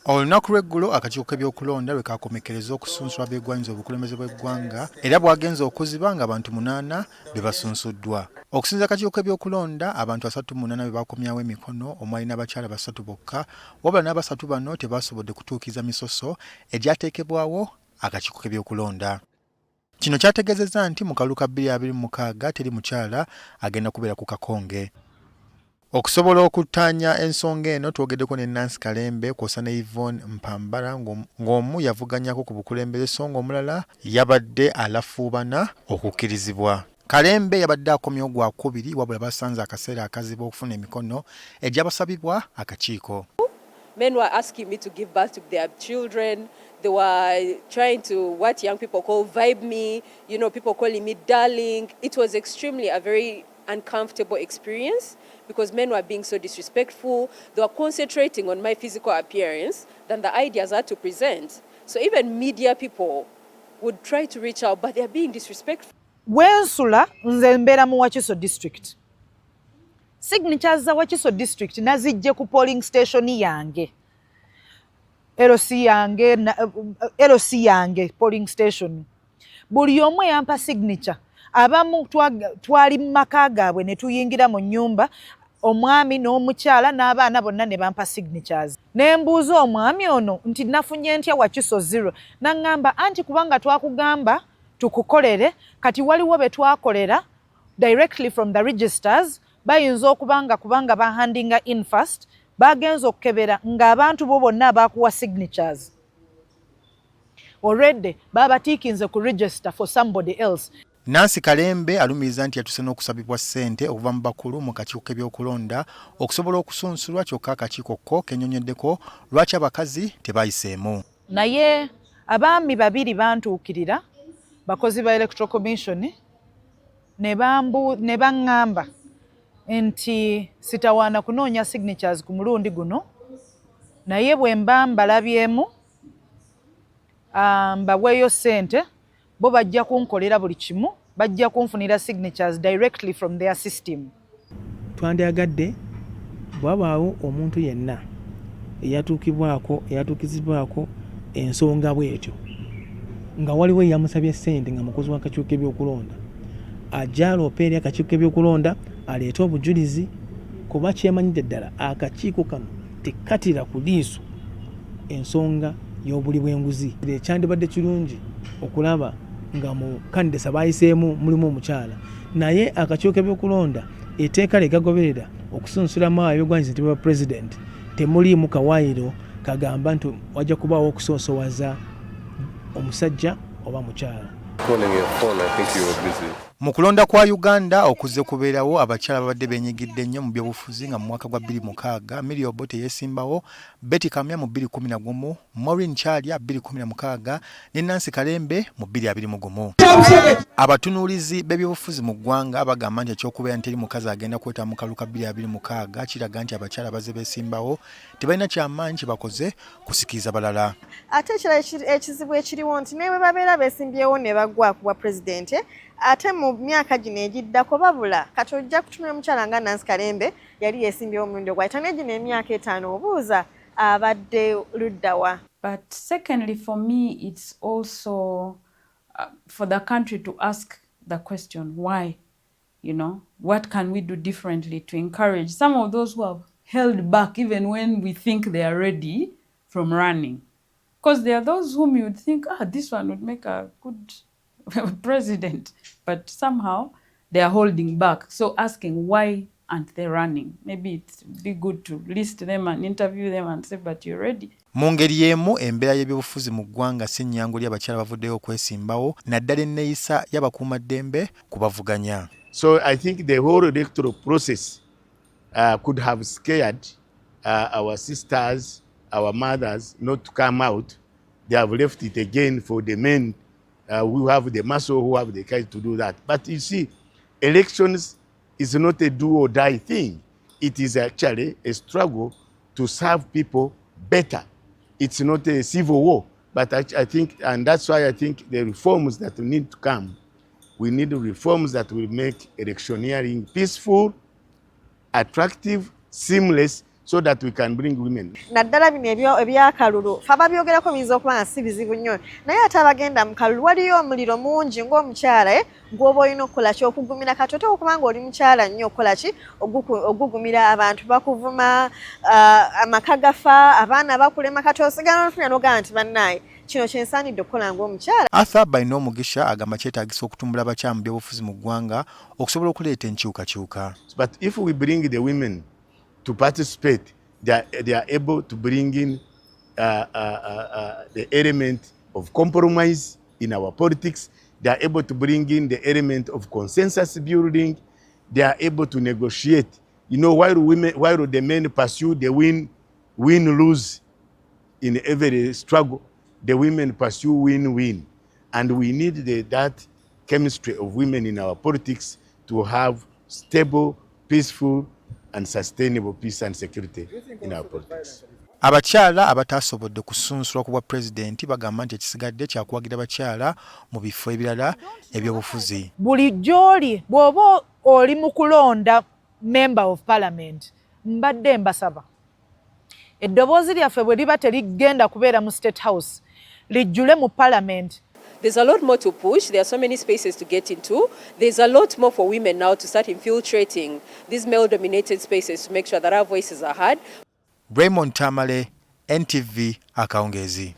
Olunaku lw'eggulo akakiiko k'ebyokulonda lwe kakomekereza okusunsula abeegwanyiza obukulembeze bw'eggwanga era bwagenza okuziba nga abantu 8 be basunsuddwa. Okusinziira akakiiko k'ebyokulonda, abantu 38 be bakomyawo emikono omwali n'abakyala basatu bokka, wabula n'abasatu bano tebasobodde kutuukiriza misoso egyateekebwawo akakiiko k'ebyokulonda. Kino kyategeezezza nti mu kalulu ka 2026 teri mukyala agenda kubeera ku kakonge. Okusobola okuttaanya ensonga eno twogeddeko ne Nancy Kalembe kwosa ne Yvonne Mpambala ng'omu yavuganyako ku bukulembeze so ng'omulala yabadde alafuubana okukkirizibwa. Kalembe yabadde akomyewo gwakubiri wabula basanze akaseera akazibu okufuna emikono egyabasabibwa akakiiko. Men were asking me to give birth to their children. They were trying to, what young people call, vibe me, you know, people calling me darling. It was extremely a very uncomfortable experience because men were being so disrespectful. They were concentrating on my physical appearance than the ideas I had to present. So even media people would try to reach out, but they're being disrespectful. Wensula nze mbeera mu Wakiso district. Signatures za Wakiso district nazijje ku polling station yange. LC yange polling station. Buli omu yampa signature. Abamu twali mu maka gaabwe ne tuyingira mu nnyumba, omwami n'omukyala n'abaana bonna ne bampa signatures. Ne mbuuza omwami ono nti nafunye ntya Wakiso 0. N'aŋŋamba anti kubanga twakugamba tukukolere, kati waliwo be twakolera directly from the registers, bayinza kubanga bahandinga in first, bagenza okukebera ng'abantu bo bonna abakuwa signatures already babatiikinze ku register for somebody else. Nancy Kalembe alumiriza nti yatuse n'okusabibwa ssente okuva mu bakulu mu kakiiko k'ebyokulonda okusobola okusunsulwa, kyokka akakiiko ko kennyonyoddeko lwaki abakazi tebayiseemu. Naye abaami 2 bantuukirira, bakozi ba Electoral Commission, ne baŋŋamba nti sitawaana kunoonya signatures ku mulundi guno, naye bwe mba mbalabyemu mbaweeyo ssente, bo bajja kunkolera buli kimu, bajja kunfunira signatures directly from their system. Twandyagadde bwabaawo omuntu yenna eyatuukizibwako ensonga bw'etyo nga waliwo eyamusabye ssente nga mukozi w'akakiiko k'ebyokulonda, ajja aloopa eri akakiiko k'ebyokulonda aleete obujulizi, kuba kyemanyidde ddala akakiiko kano tekatira ku liiso ensonga y'obuli bw'enguzi. Ekyandibadde kirungi okulaba nga mu candidates abayiseemu mulimu omukyala, naye akakiiko k'ebyokulonda etteeka lyegagoberera okusunsulamu abeegwanyiza nti baba president temuliimu kawaayiro kagamba nti wajja kubaawo okusoosowaza omusajja oba mukyala. Mu kulonda kwa Uganda okuzze kubeerawo abakyala babadde beenyigidde nnyo mu byobufuzi nga mu mwaka gwa 2006, Millie Obote yeesimbawo, Betty Kamya mu 2011, Maureen Kyalya 2016 ne Nancy Kalembe mu 2021. Abatunuulizi b'ebyobufuzi mu ggwanga bagamba nti ekyokubeera nti eri mukazi agenda kweta mu kalulu ka 2026 kiraga nti abakyala bazze beesimbawo tebalina kyamaanyi kye bakoze kusikiriza balala. Ate ekirala ekizibu ekiriwo nti ne bwe babeera beesimbyewo ne bagwa ku bwa pulezidenti, ate mu myaka gino egiddako babula kati ojja kutumira omukyala nga Nancy Kalembe yali yeesimbyewo omulundi ogwayita negino emyaka 5 obuuza abadde luddawa. But secondly, for me, it's also for the country to ask the question, why? You know, what can we do differently to encourage some of those who have held back even when we think they are ready from running? Because there are those whom you would think, this one would make a good president, but somehow they are holding back. So asking why aren't they running? Maybe it'd be good to list them and interview them and say, but you're ready. Mu ngeri y'emu embeera y'ebyobufuzi mu ggwanga si nnyangu ly abakyala bavuddeyo okwesimbawo naddala enneeyisa y'abakuumaddembe kubavuganya. So I think the whole electoral process could have scared our sisters, our mothers not to come out. They have left it again for the men who have the muscle, who have the courage to do that. But you see, elections is not a do or die thing. It is actually a struggle to serve people better. It's not a civil war. But I think, and that's why I think the reforms that need to come, we need reforms that will make electioneering peaceful, attractive, seamless, so that we can bring women. Naddala bino ebyakalulu fe ababyogerako biyinza okuba nga si bizibu nnyo naye ate abagenda mu kalulu waliyo omuliro mungi ng'omukyala gw'oba olina okukola ki okugumira kati oteeka okuba nga oli mukyala nnyo okukola ki ogugumira abantu bakuvuma amaka gafa abaana bakulema kati osigala n'ofunya n'ogamba nti bannaaye kino kyensaanidde okukola ng'omukyala. Arthur balina omugisha agamba kyetaagisa okutumbula abakyala mu byobufuzi mu ggwanga okusobola okuleeta enkyukakyuka. But if we bring the women to participate, they are able to bring in the element of compromise in our politics. They are able to bring in the element of consensus building. They are able to negotiate. You know, while the men pursue the win-lose in every struggle, the women pursue win-win. And we need that chemistry of women in our politics to have stable, peaceful, and sustainable peace and security in our politics. Abakyala abatasobodde kusunsulwa ku bwa pulezidenti bagamba nti ekisigadde kyakuwagira abakyala mu bifo ebirala ebyobufuzi. Buli gy'oli bw'oba oli mu kulonda member of parliament mbadde mbasaba eddoboozi lyaffe bwe liba terigenda kubeera mu state house lijjule mu parliament. There's a lot more to push. There are so many spaces to get into. There's a lot more for women now to start infiltrating these male-dominated spaces to make sure that our voices are heard. Raymond Tamale, NTV, Akawungeezi.